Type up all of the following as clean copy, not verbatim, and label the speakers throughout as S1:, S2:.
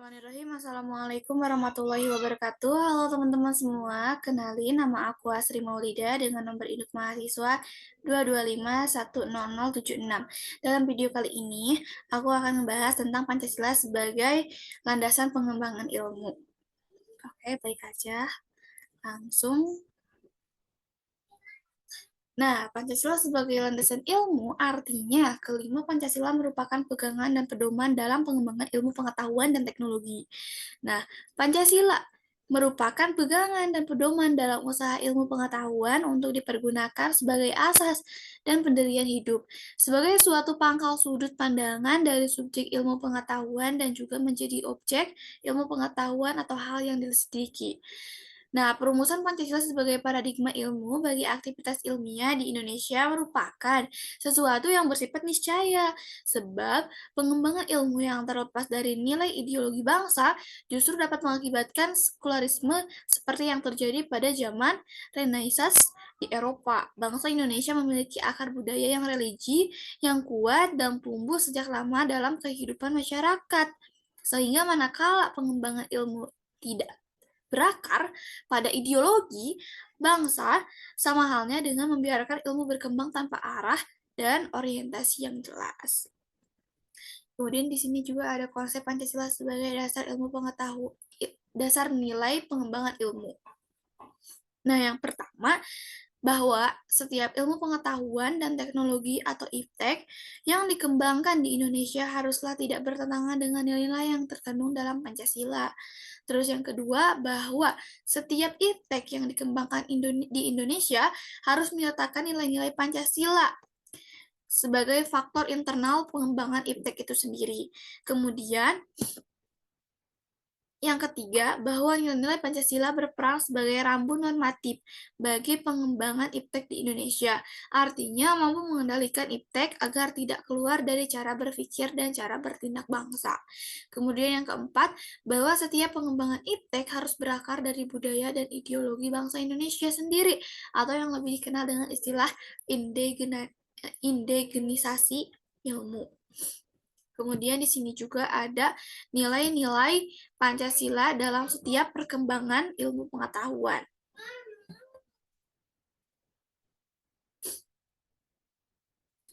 S1: Bismillahirrahmanirrahim. Assalamualaikum warahmatullahi wabarakatuh. Halo teman-teman semua, kenalin nama aku Asri Maulida dengan nomor induk mahasiswa 225100076. Dalam video kali ini, aku akan membahas tentang Pancasila sebagai landasan pengembangan ilmu. Oke, baik aja. Langsung. Nah, Pancasila sebagai landasan ilmu artinya kelima Pancasila merupakan pegangan dan pedoman dalam pengembangan ilmu pengetahuan dan teknologi. Nah, Pancasila merupakan pegangan dan pedoman dalam usaha ilmu pengetahuan untuk dipergunakan sebagai asas dan pendirian hidup, sebagai suatu pangkal sudut pandangan dari subjek ilmu pengetahuan dan juga menjadi objek ilmu pengetahuan atau hal yang diselidiki. Nah, perumusan Pancasila sebagai paradigma ilmu bagi aktivitas ilmiah di Indonesia merupakan sesuatu yang bersifat niscaya, sebab pengembangan ilmu yang terlepas dari nilai ideologi bangsa justru dapat mengakibatkan sekularisme seperti yang terjadi pada zaman Renaissance di Eropa. Bangsa Indonesia memiliki akar budaya yang religi yang kuat dan tumbuh sejak lama dalam kehidupan masyarakat. Sehingga manakala pengembangan ilmu tidak berakar pada ideologi bangsa, sama halnya dengan membiarkan ilmu berkembang tanpa arah dan orientasi yang jelas. Kemudian di sini juga ada konsep Pancasila sebagai dasar ilmu pengetahuan, dasar nilai pengembangan ilmu. Nah, yang pertama, bahwa setiap ilmu pengetahuan dan teknologi atau iptek yang dikembangkan di Indonesia haruslah tidak bertentangan dengan nilai-nilai yang terkandung dalam Pancasila. Terus yang kedua, bahwa setiap iptek yang dikembangkan di Indonesia harus menyertakan nilai-nilai Pancasila sebagai faktor internal pengembangan iptek itu sendiri. Kemudian, yang ketiga, bahwa nilai-nilai Pancasila berperan sebagai rambu normatif bagi pengembangan iptek di Indonesia. Artinya, mampu mengendalikan iptek agar tidak keluar dari cara berpikir dan cara bertindak bangsa. Kemudian yang keempat, bahwa setiap pengembangan iptek harus berakar dari budaya dan ideologi bangsa Indonesia sendiri, atau yang lebih dikenal dengan istilah indigenisasi ilmu. Kemudian di sini juga ada nilai-nilai Pancasila dalam setiap perkembangan ilmu pengetahuan.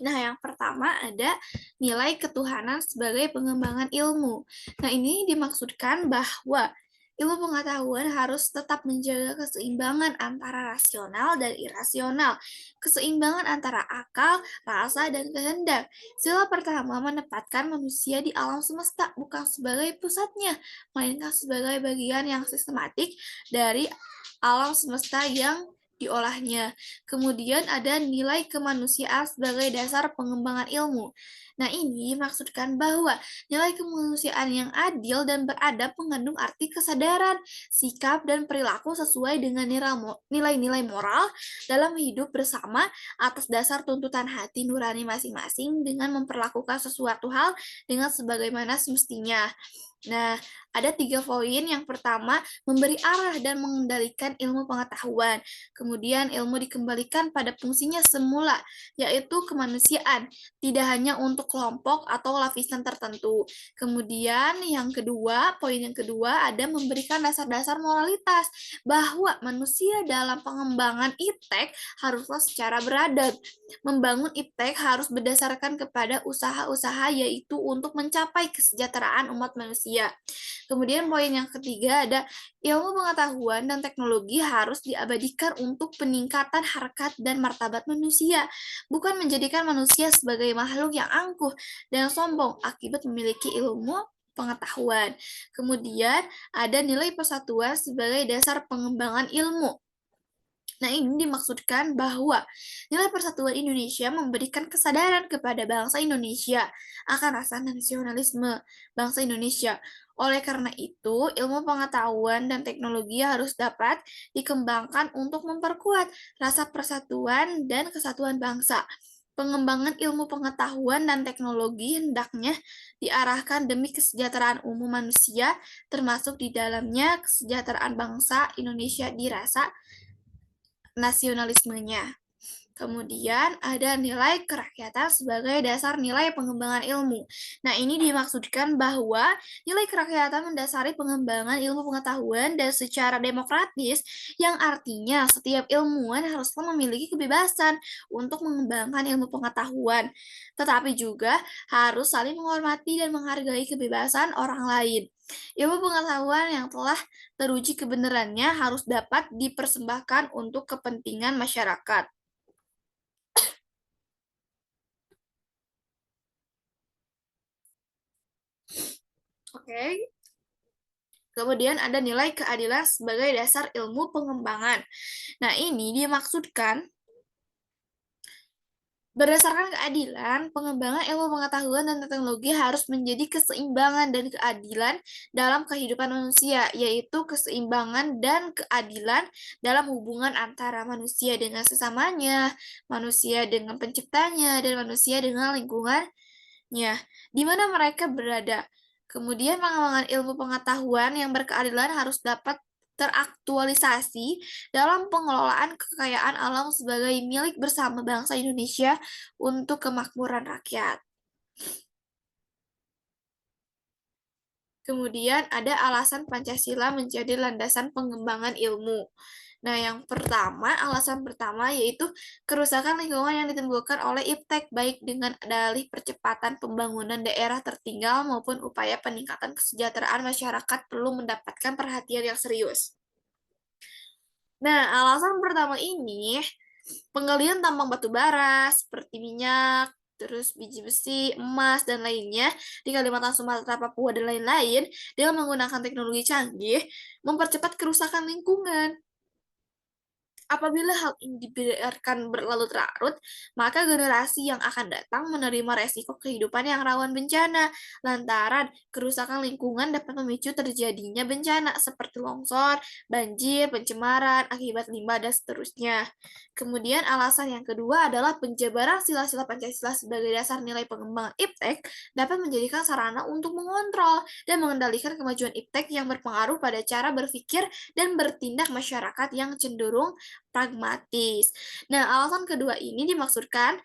S1: Nah, yang pertama ada nilai ketuhanan sebagai pengembangan ilmu. Nah, ini dimaksudkan bahwa ilmu pengetahuan harus tetap menjaga keseimbangan antara rasional dan irasional, keseimbangan antara akal, rasa, dan kehendak. Sila pertama menempatkan manusia di alam semesta bukan sebagai pusatnya, melainkan sebagai bagian yang sistematik dari alam semesta yang diolahnya. Kemudian ada nilai kemanusiaan sebagai dasar pengembangan ilmu. Nah, ini dimaksudkan bahwa nilai kemanusiaan yang adil dan beradab mengandung arti kesadaran, sikap, dan perilaku sesuai dengan nilai-nilai moral dalam hidup bersama atas dasar tuntutan hati nurani masing-masing dengan memperlakukan sesuatu hal dengan sebagaimana semestinya. Nah, ada 3 poin. Yang pertama, memberi arah dan mengendalikan ilmu pengetahuan. Kemudian, ilmu dikembalikan pada fungsinya semula, yaitu kemanusiaan, tidak hanya untuk kelompok atau lapisan tertentu. Kemudian, poin yang kedua ada memberikan dasar-dasar moralitas, bahwa manusia dalam pengembangan iptek haruslah secara beradab. Membangun iptek harus berdasarkan kepada usaha-usaha, yaitu untuk mencapai kesejahteraan umat manusia. Kemudian poin yang ketiga ada ilmu pengetahuan dan teknologi harus diabadikan untuk peningkatan harkat dan martabat manusia, bukan menjadikan manusia sebagai makhluk yang angkuh dan sombong akibat memiliki ilmu pengetahuan. Kemudian ada nilai persatuan sebagai dasar pengembangan ilmu. Nah, ini dimaksudkan bahwa nilai persatuan Indonesia memberikan kesadaran kepada bangsa Indonesia akan rasa nasionalisme bangsa Indonesia. Oleh karena itu, ilmu pengetahuan dan teknologi harus dapat dikembangkan untuk memperkuat rasa persatuan dan kesatuan bangsa. Pengembangan ilmu pengetahuan dan teknologi hendaknya diarahkan demi kesejahteraan umum manusia, termasuk di dalamnya kesejahteraan bangsa Indonesia dirasa nasionalismenya. Kemudian ada nilai kerakyatan sebagai dasar nilai pengembangan ilmu. Nah, ini dimaksudkan bahwa nilai kerakyatan mendasari pengembangan ilmu pengetahuan dan secara demokratis, yang artinya setiap ilmuwan haruslah memiliki kebebasan untuk mengembangkan ilmu pengetahuan, tetapi juga harus saling menghormati dan menghargai kebebasan orang lain. Ilmu pengetahuan yang telah teruji kebenarannya harus dapat dipersembahkan untuk kepentingan masyarakat. Oke. Kemudian ada nilai keadilan sebagai dasar ilmu pengembangan. Nah, ini dimaksudkan berdasarkan keadilan, pengembangan ilmu pengetahuan dan teknologi harus menjadi keseimbangan dan keadilan dalam kehidupan manusia, yaitu keseimbangan dan keadilan dalam hubungan antara manusia dengan sesamanya, manusia dengan penciptanya, dan manusia dengan lingkungannya, di mana mereka berada. Kemudian pengembangan ilmu pengetahuan yang berkeadilan harus dapat teraktualisasi dalam pengelolaan kekayaan alam sebagai milik bersama bangsa Indonesia untuk kemakmuran rakyat. Kemudian ada alasan Pancasila menjadi landasan pengembangan ilmu. Nah, alasan pertama yaitu kerusakan lingkungan yang ditimbulkan oleh iptek baik dengan dalih percepatan pembangunan daerah tertinggal maupun upaya peningkatan kesejahteraan masyarakat perlu mendapatkan perhatian yang serius. Nah, alasan pertama ini, penggalian tambang batu bara seperti minyak, terus biji besi, emas, dan lainnya di Kalimantan, Sumatera, Papua, dan lain-lain dengan menggunakan teknologi canggih mempercepat kerusakan lingkungan. Apabila hal ini dibiarkan berlarut-larut, maka generasi yang akan datang menerima resiko kehidupan yang rawan bencana, lantaran kerusakan lingkungan dapat memicu terjadinya bencana seperti longsor, banjir, pencemaran, akibat limbah, dan seterusnya. Kemudian alasan yang kedua adalah penjabaran sila-sila Pancasila sebagai dasar nilai pengembangan iptek dapat menjadikan sarana untuk mengontrol dan mengendalikan kemajuan iptek yang berpengaruh pada cara berpikir dan bertindak masyarakat yang cenderung pragmatis. Nah, alasan kedua ini dimaksudkan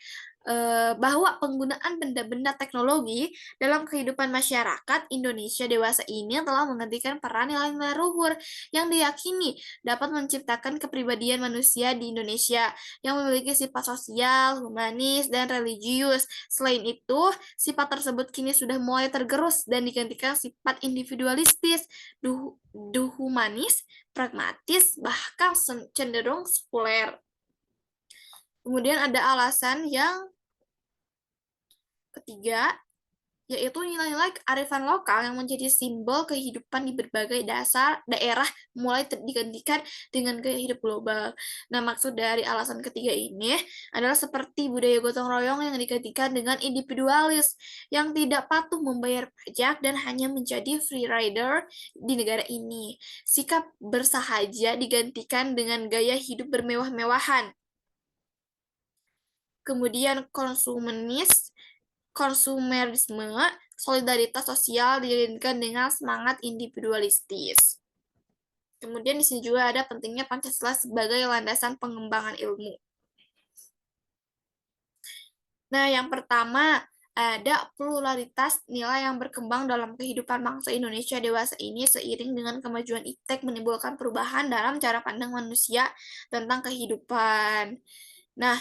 S1: bahwa penggunaan benda-benda teknologi dalam kehidupan masyarakat Indonesia dewasa ini telah menggantikan peran nilai-nilai luhur yang diyakini dapat menciptakan kepribadian manusia di Indonesia yang memiliki sifat sosial, humanis, dan religius. Selain itu, sifat tersebut kini sudah mulai tergerus dan digantikan sifat individualistis, humanis, pragmatis, bahkan cenderung sekuler. Kemudian ada alasan yang ketiga, yaitu nilai-nilai kearifan lokal yang menjadi simbol kehidupan di berbagai daerah mulai digantikan dengan gaya hidup global. Nah, maksud dari alasan ketiga ini adalah seperti budaya gotong royong yang digantikan dengan individualis yang tidak patuh membayar pajak dan hanya menjadi free rider di negara ini. Sikap bersahaja digantikan dengan gaya hidup bermewah-mewahan. Kemudian konsumerisme, solidaritas sosial diidentikan dengan semangat individualistis. Kemudian di sini juga ada pentingnya Pancasila sebagai landasan pengembangan ilmu. Nah, yang pertama ada pluralitas nilai yang berkembang dalam kehidupan bangsa Indonesia dewasa ini seiring dengan kemajuan iptek menimbulkan perubahan dalam cara pandang manusia tentang kehidupan. Nah,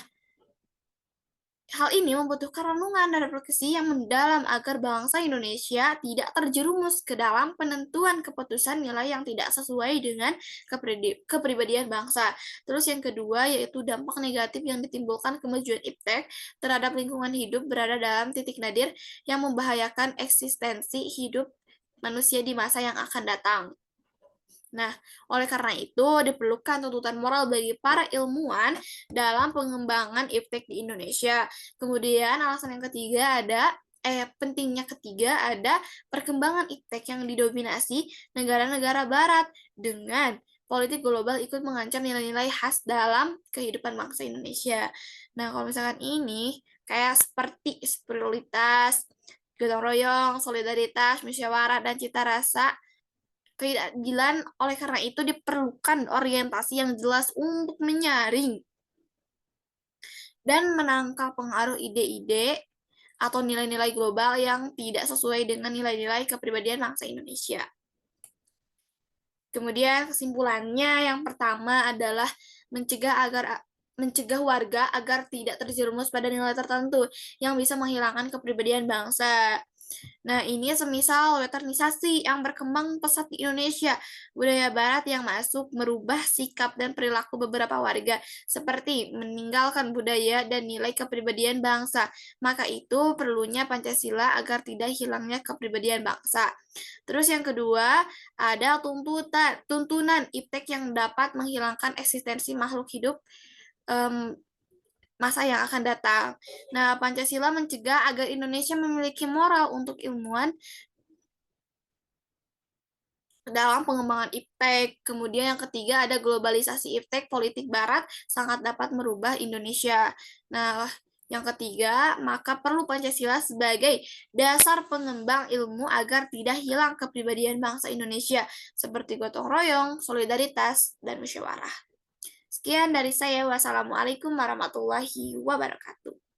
S1: hal ini membutuhkan renungan dan refleksi yang mendalam agar bangsa Indonesia tidak terjerumus ke dalam penentuan keputusan nilai yang tidak sesuai dengan kepribadian bangsa. Terus yang kedua yaitu dampak negatif yang ditimbulkan kemajuan iptek terhadap lingkungan hidup berada dalam titik nadir yang membahayakan eksistensi hidup manusia di masa yang akan datang. Nah, oleh karena itu diperlukan tuntutan moral bagi para ilmuwan dalam pengembangan iptek di Indonesia. Kemudian alasan yang ketiga pentingnya ketiga ada perkembangan iptek yang didominasi negara-negara barat dengan politik global ikut mengancam nilai-nilai khas dalam kehidupan bangsa Indonesia. Nah, kalau misalkan ini kayak seperti spiritualitas, gotong royong, solidaritas, musyawarah, dan cita rasa keadilan. Oleh karena itu diperlukan orientasi yang jelas untuk menyaring dan menangkal pengaruh ide-ide atau nilai-nilai global yang tidak sesuai dengan nilai-nilai kepribadian bangsa Indonesia. Kemudian kesimpulannya yang pertama adalah mencegah warga agar tidak terjerumus pada nilai tertentu yang bisa menghilangkan kepribadian bangsa. Nah, ini semisal westernisasi yang berkembang pesat di Indonesia, budaya barat yang masuk merubah sikap dan perilaku beberapa warga, seperti meninggalkan budaya dan nilai kepribadian bangsa. Maka itu perlunya Pancasila agar tidak hilangnya kepribadian bangsa. Terus yang kedua, ada tuntunan iptek yang dapat menghilangkan eksistensi makhluk hidup masa yang akan datang. Nah, Pancasila mencegah agar Indonesia memiliki moral untuk ilmuwan dalam pengembangan iptek. Kemudian yang ketiga ada globalisasi iptek, politik barat sangat dapat merubah Indonesia. Nah, yang ketiga, maka perlu Pancasila sebagai dasar pengembang ilmu agar tidak hilang kepribadian bangsa Indonesia, seperti gotong royong, solidaritas, dan musyawarah. Sekian dari saya. Wassalamualaikum warahmatullahi wabarakatuh.